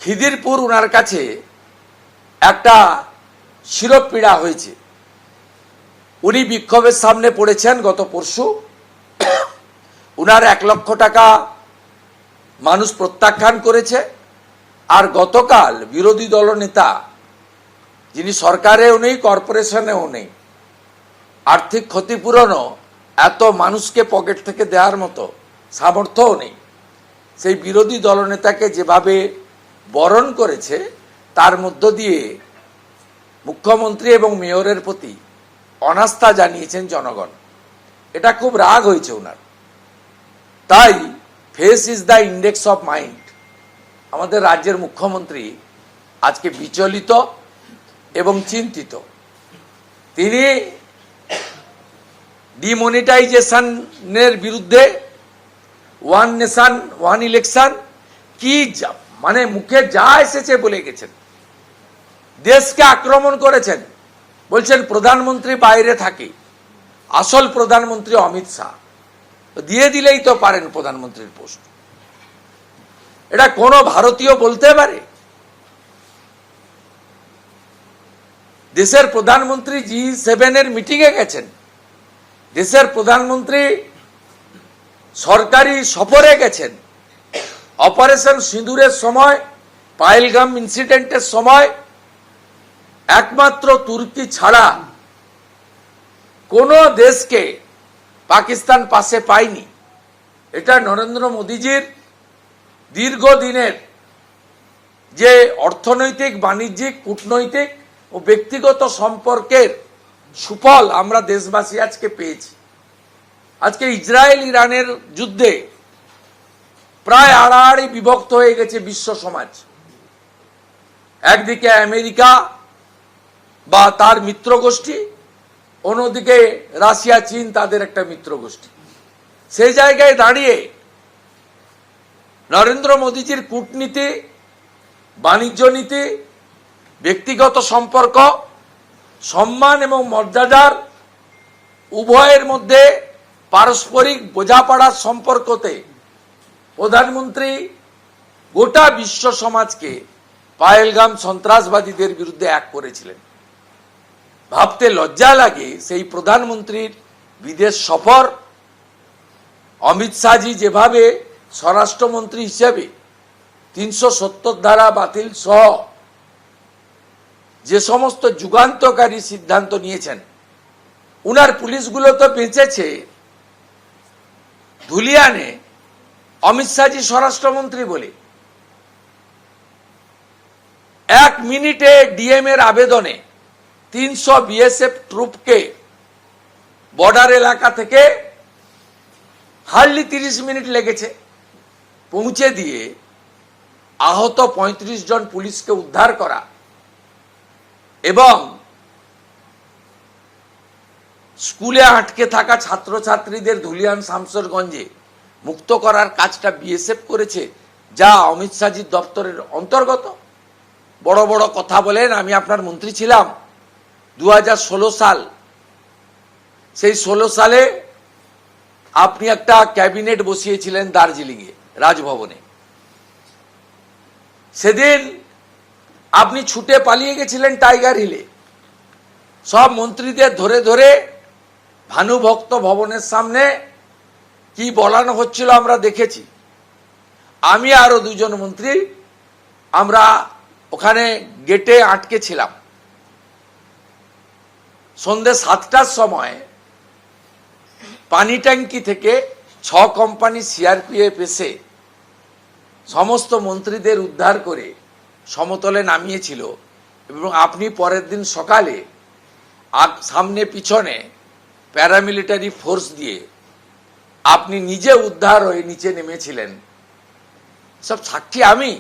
খিদিরপুর ওনার কাছে একটা শিরোপীড়া হয়েছে। উনি বিক্ষোভের সামনে পড়েছেন গত পরশু। উনার 1 লক্ষ টাকা মানুষ প্রত্যাখ্যান করেছে। আর গতকাল বিরোধী দলনেতা, যিনি সরকারেও নেই কর্পোরেশনেও নেই, আর্থিক ক্ষতিপূরণও এত মানুষকে পকেট থেকে দেওয়ার মতো সামর্থ্যও নেই, সেই বিরোধী দলনেতাকে যেভাবে বরণ করেছে তার মধ্য দিয়ে মুখ্যমন্ত্রী এবং মেয়রের প্রতি অনাস্থা জানিয়েছেন জনগণ। এটা খুব রাগ হয়েছে ওনার। তাই face is the index of mind. আমাদের রাজ্যের মুখ্যমন্ত্রী আজকে বিচলিত এবং চিন্তিত। তিনি ডিমনিটাইজেশনের বিরুদ্ধে ওয়ান নেশন ওয়ান ইলেকশন কি মানে মুখে যা এসেছে বলে গেছেন। দেশকে আক্রমণ করেছেন, বলছেন প্রধানমন্ত্রী বাইরে থাকে, আসল প্রধানমন্ত্রী অমিত শাহ। দিয়ে দিলেই তো পারেন প্রধানমন্ত্রীর পোস্ট। এটা কোন ভারতীয় বলতে পারে? দেশের প্রধানমন্ত্রী G7 এর মিটিংয়ে গেছেন, দেশের প্রধানমন্ত্রী সরকারি সফরে গেছেন, অপারেশন সিঁদুরের সময়, পাহেলগাম ইনসিডেন্টের সময় একমাত্র তুর্কি ছাড়া কোন দেশকে পাকিস্তান পাশে পায়নি। এটা নরেন্দ্র মোদীজির দীর্ঘদিনের যে অর্থনৈতিক, বাণিজ্যিক, কূটনৈতিক ও ব্যক্তিগত সম্পর্কের সুফল আমরা দেশবাসী আজকে পেয়েছি। আজকে ইসরায়েল ইরানের যুদ্ধে প্রায় আড়াআড়ি বিভক্ত হয়ে গেছে বিশ্ব সমাজ। একদিকে আমেরিকা বা তার মিত্র গোষ্ঠী, অন্যদিকে রাশিয়া, চীন তাদের একটা মিত্র গোষ্ঠী। সেই জায়গায় দাঁড়িয়ে নরেন্দ্র মোদীজির কূটনীতি, বাণিজ্য নীতি, ব্যক্তিগত সম্পর্ক, সম্মান এবং মর্যাদার উভয়ের মধ্যে পারস্পরিক বোঝাপড়ার সম্পর্কতে প্রধানমন্ত্রী গোটা বিশ্ব সমাজকে পাহেলগাম সন্ত্রাসবাদীদের বিরুদ্ধে এক করেছিলেন। ভাবতে লজ্জা লাগে সেই প্রধানমন্ত্রীর বিদেশ সফর, অমিত শাহজি যেভাবে স্বরাষ্ট্রমন্ত্রী হিসেবে 370 ধারা বাতিল সহ যে সমস্ত যুগান্তকারী সিদ্ধান্ত নিয়েছেন। উনার পুলিশগুলো তো বেঁচেছে ধুলিয়ানে অমিত শাহজি স্বরাষ্ট্রমন্ত্রী বলে। 1 মিনিটে ডিএম এর আবেদনে 300 বিএসএফ ট্রুপকে বর্ডার এলাকা থেকে হার্ডলি 30 মিনিট লেগেছে পৌঁছে দিয়ে আহত 35 জন পুলিশকে উদ্ধার করা এবং স্কুলে আটকে থাকা ছাত্রছাত্রীদের ধুলিয়ান শামসেরগঞ্জে মুক্ত করার কাজটা বিএসএফ করেছে, যা অমিত শাহজির দপ্তরের অন্তর্গত। বড় বড় কথা বলেন, আমি আপনার মন্ত্রী ছিলাম 2016 সাল। সেই 16 সালে আপনি একটা ক্যাবিনেট বসিয়েছিলেন দার্জিলিংয়ে রাজভবনে। সেদিন আপনি ছুটে পালিয়ে গেছিলেন টাইগার হিলে। সব মন্ত্রীদের ধরে ধরে ভানুভক্ত ভবনের সামনে কি বলানো হচ্ছিল আমরা দেখেছি। আমি আরো 2 জন মন্ত্রী আমরা ওখানে গেটে আটকে ছিলাম। সন্ধ্যে 7টার সময় পানি ট্যাঙ্কি থেকে 6 কোম্পানি সিআরপিএফ এসে সমস্ত মন্ত্রীদের উদ্ধার করে সমতলে নামিয়েছিল এবং আপনি পরের দিন সকালে সামনে পিছনে প্যারামিলিটারি ফোর্স দিয়ে আপনি নিজে উদ্ধার হয়ে নিচে নেমেছিলেন। সব সাক্ষী আমি।